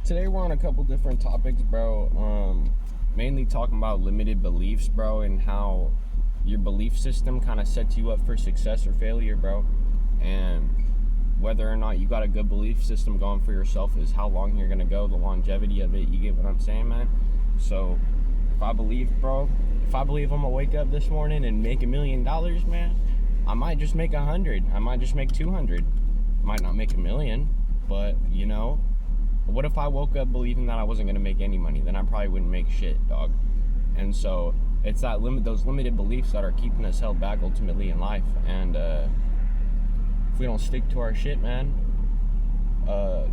Today we're on a couple different topics, bro. Mainly talking about limited beliefs, bro, and how your belief system kind of sets you up for success or failure, bro. And whether or not you got a good belief system going for yourself is how long you're gonna go, the longevity of it. You get what I'm saying, man? So if I believe I'm gonna wake up this morning and make $1 million, man, I might just make 100. I might just make 200. Might not make 1 million, but you know. What if I woke up believing that I wasn't gonna make any money? Then I probably wouldn't make shit, dog. And so it's those limited beliefs that are keeping us held back ultimately in life. And if we don't stick to our shit, man,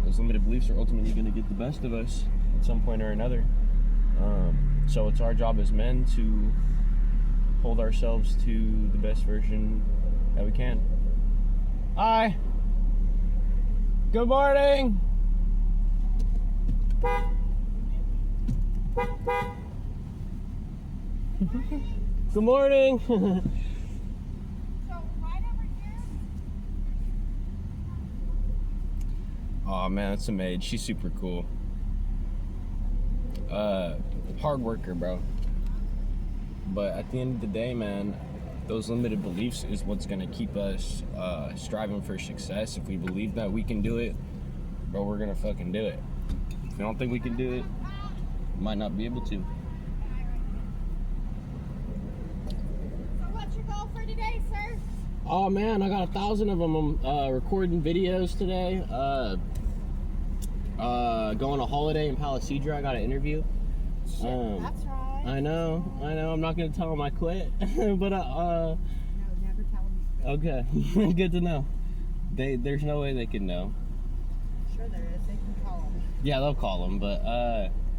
those limited beliefs are ultimately gonna get the best of us at some point or another. So it's our job as men to hold ourselves to the best version that we can. Hi. Good morning. Good morning. So right over here. Oh man, that's a maid. She's super cool. Hard worker, bro. But at the end of the day, man, those limited beliefs is what's gonna keep us striving for success. If we believe that we can do it, bro, we're gonna fucking do it. If we don't think we can do it, we might not be able to. So what's your goal for today, sir? Oh man, I got 1,000 of them. I'm recording videos today. Going on holiday in Palisadra. I got an interview. That's right. I know. I'm not gonna tell them I quit, but No, never tell them you quit. okay, good to know. There's no way they can know. Sure there is. They can call them. Yeah, they'll call them, but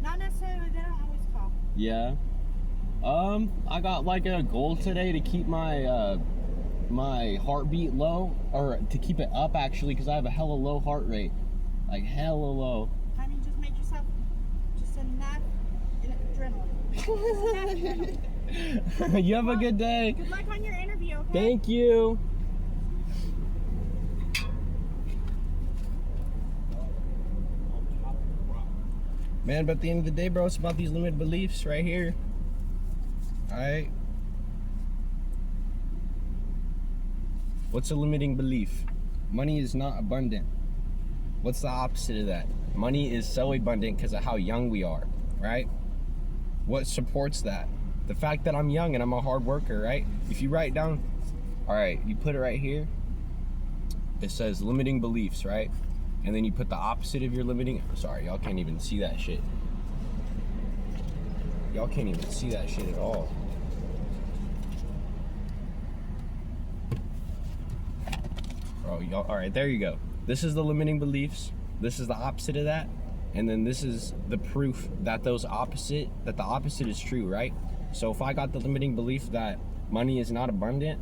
Not necessarily. They don't always call. yeah. I got like a goal today to keep my my heartbeat low, or to keep it up actually, because I have a hella low heart rate, like hella low. I mean, just make yourself just enough adrenaline. You have a good day. Good luck on your interview, okay? Thank you. Man, but at the end of the day, bro, it's about these limited beliefs right here. Alright? What's a limiting belief? Money is not abundant. What's the opposite of that? Money is so abundant because of how young we are, right? What supports that? The fact that I'm young and I'm a hard worker, right? If you write down, alright, you put it right here. It says limiting beliefs, right? And then you put the opposite of your limiting. Sorry, y'all can't even see that shit. Y'all can't even see that shit at all. Bro, y'all, all right, there you go. This is the limiting beliefs. This is the opposite of that. And then this is the proof that the opposite is true, right? So if I got the limiting belief that money is not abundant,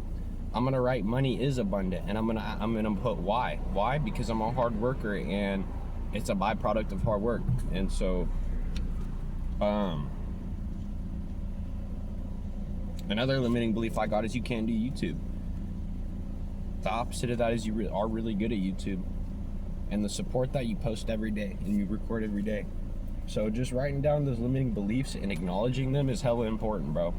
I'm gonna write money is abundant, and I'm gonna put why. Why? Because I'm a hard worker and it's a byproduct of hard work. And so another limiting belief I got is you can't do YouTube. The opposite of that is you are really good at YouTube, and the support that you post every day and you record every day. So just writing down those limiting beliefs and acknowledging them is hella important, bro.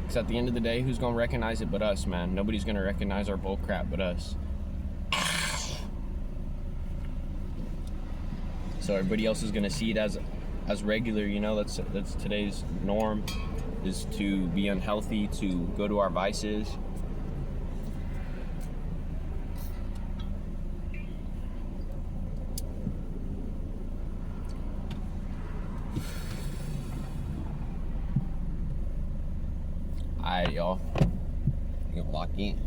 Because at the end of the day, who's gonna recognize it but us, man? Nobody's gonna recognize our bull crap but us. So everybody else is gonna see it as regular, you know. That's today's norm, is to be unhealthy, to go to our vices. Alright, y'all. You can lock in.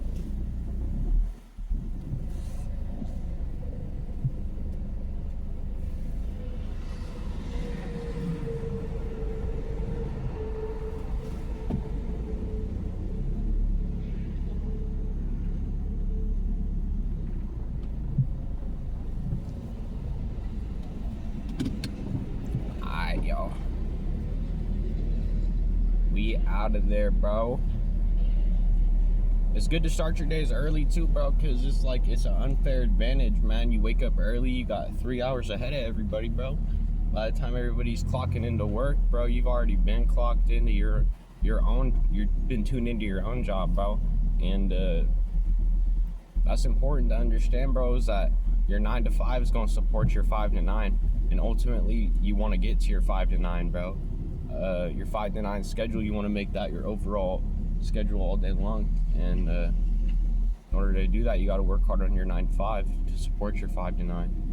Alright, y'all. We out of there, bro. it's good to start your days early too, bro, because it's like it's an unfair advantage, man. You wake up early, you got 3 hours ahead of everybody, bro. By the time everybody's clocking into work, bro, you've already been clocked into your own, you've been tuned into your own job, bro. And that's important to understand, bro, is that your 9 to 5 is going to support your 5 to 9, and ultimately you want to get to your 5 to 9, bro. Your 5 to 9 schedule, you want to make that your overall schedule all day long, and in order to do that, you got to work hard on your 9 to 5 to support your 5 to 9.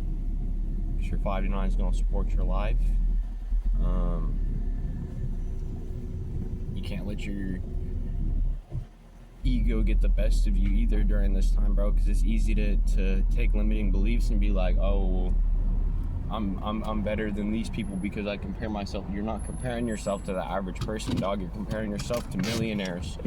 Because your 5 to 9 is going to support your life. You can't let your ego get the best of you either during this time, bro, because it's easy to take limiting beliefs and be like, oh, I'm better than these people because I compare myself. You're not comparing yourself to the average person, dog. You're comparing yourself to millionaires.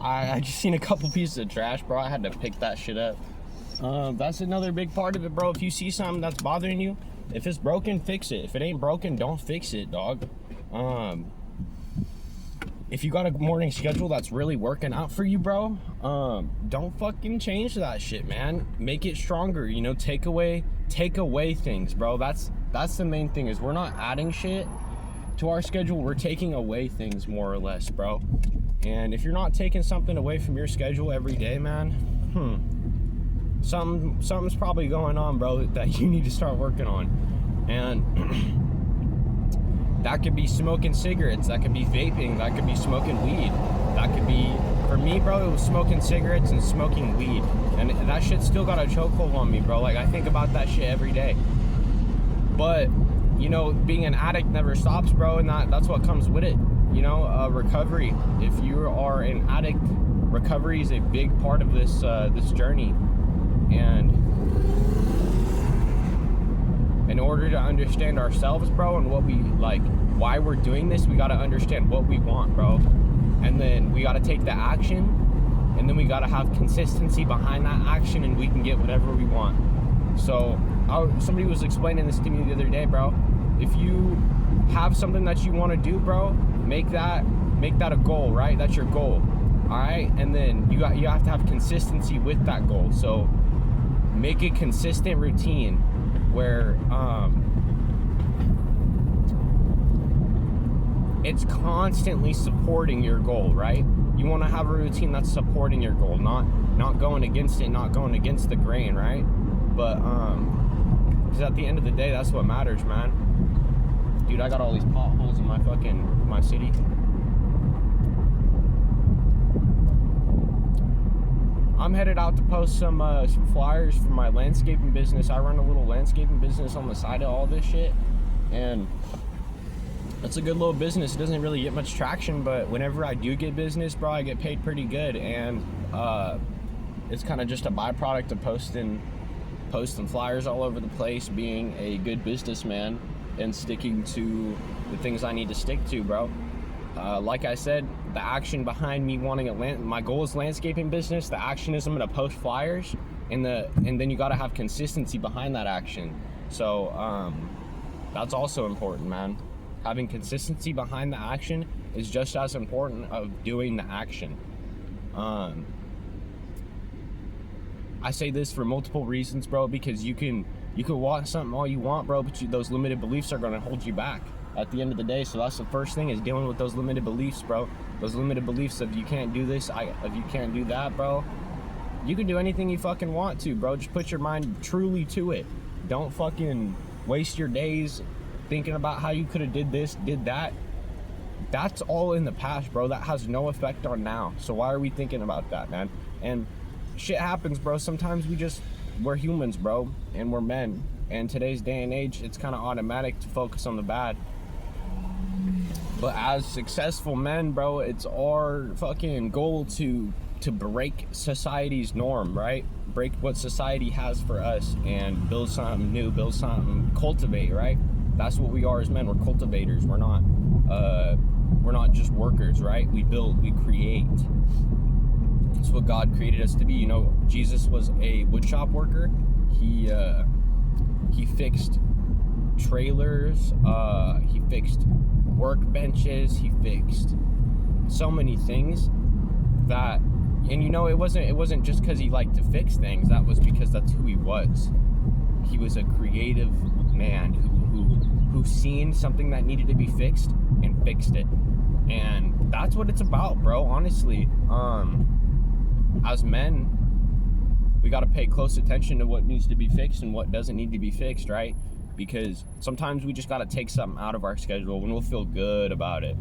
I just seen a couple pieces of trash, bro. I had to pick that shit up. That's another big part of it, bro. If you see something that's bothering you, if it's broken, fix it. If it ain't broken, don't fix it, dog. If you got a morning schedule that's really working out for you, bro, don't fucking change that shit, man. Make it stronger, you know. Take away things, bro. That's the main thing, is we're not adding shit to our schedule. We're taking away things, more or less, bro. And if you're not taking something away from your schedule every day, man, something's probably going on, bro, that you need to start working on. And that could be smoking cigarettes, that could be vaping, that could be smoking weed, that could be, for me, bro, it was smoking cigarettes and smoking weed. And that shit still got a chokehold on me, bro. Like, I think about that shit every day. But, you know, being an addict never stops, bro, and that's what comes with it. You know, recovery. If you are an addict, recovery is a big part of this this journey. And in order to understand ourselves, bro, and what we like, why we're doing this, we got to understand what we want, bro. And then we got to take the action, and then we got to have consistency behind that action, and we can get whatever we want. So somebody was explaining this to me the other day, bro. If you have something that you want to do, bro, make that a goal, right? That's your goal. All right, and then you have to have consistency with that goal. So make a consistent routine where it's constantly supporting your goal, right? You want to have a routine that's supporting your goal, not going against it, not going against the grain, right? But because at the end of the day, that's what matters, man. Dude, I got all these potholes in my city. I'm headed out to post some flyers for my landscaping business. I run a little landscaping business on the side of all this shit, and it's a good little business. It doesn't really get much traction, but whenever I do get business, bro, I get paid pretty good, and it's kind of just a byproduct of posting flyers all over the place, being a good businessman, and sticking to the things I need to stick to, bro. Like I said, the action behind me wanting my goal is landscaping business. The action is I'm gonna post flyers, and then you gotta have consistency behind that action. So that's also important, man. Having consistency behind the action is just as important of doing the action. I say this for multiple reasons, bro, because you can want something all you want, bro, but those limited beliefs are going to hold you back at the end of the day. So that's the first thing, is dealing with those limited beliefs, bro. Those limited beliefs of you can't do this, if you can't do that, bro. You can do anything you fucking want to, bro. Just put your mind truly to it. Don't fucking waste your days thinking about how you could have did this, did that. That's all in the past, bro. That has no effect on now. So why are we thinking about that, man? And shit happens, bro. Sometimes we're humans, bro, and we're men. And today's day and age, it's kind of automatic to focus on the bad. But as successful men, bro, it's our fucking goal to break society's norm, right? break what society has for us and build something new, build something, cultivate, right? That's what we are as men. We're cultivators. We're not just workers, right? We build, we create. That's what God created us to be. You know, Jesus was a woodshop worker. He fixed trailers, he fixed workbenches, he fixed so many things that, and you know, it wasn't just because he liked to fix things. That was because that's who he was. He was a creative man who seen something that needed to be fixed and fixed it. And that's what it's about, bro. Honestly, as men, we got to pay close attention to what needs to be fixed and what doesn't need to be fixed, right? Because sometimes we just got to take something out of our schedule when we'll feel good about it.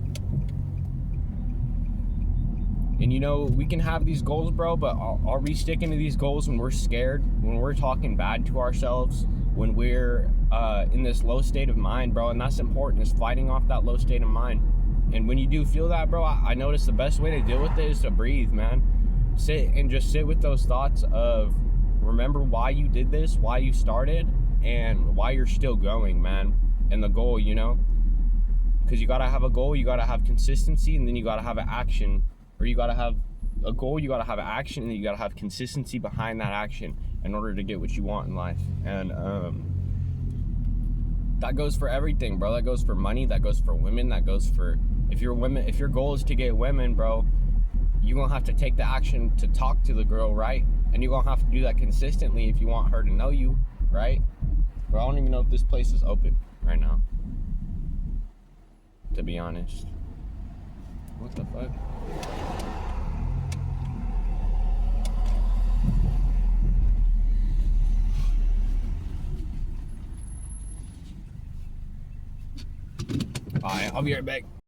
And you know, we can have these goals, bro, but are we sticking to these goals when we're scared, when we're talking bad to ourselves, when we're in this low state of mind, bro? And that's important, is fighting off that low state of mind. And when you do feel that, bro, I notice the best way to deal with it is to breathe, man. Sit with those thoughts of, remember why you did this, why you started, and why you're still going, man. And the goal, you know, because you got to have a goal, you got to have consistency, and then you got to have an action. Or you got to have a goal, you got to have an action, and then you got to have consistency behind that action in order to get what you want in life. And that goes for everything, bro. That goes for money, that goes for women, that goes for, if your goal is to get women, bro, you're gonna have to take the action to talk to the girl, right? And you're gonna have to do that consistently if you want her to know you, right? Bro, I don't even know if this place is open right now, to be honest. What the fuck? Alright, I'll be right back.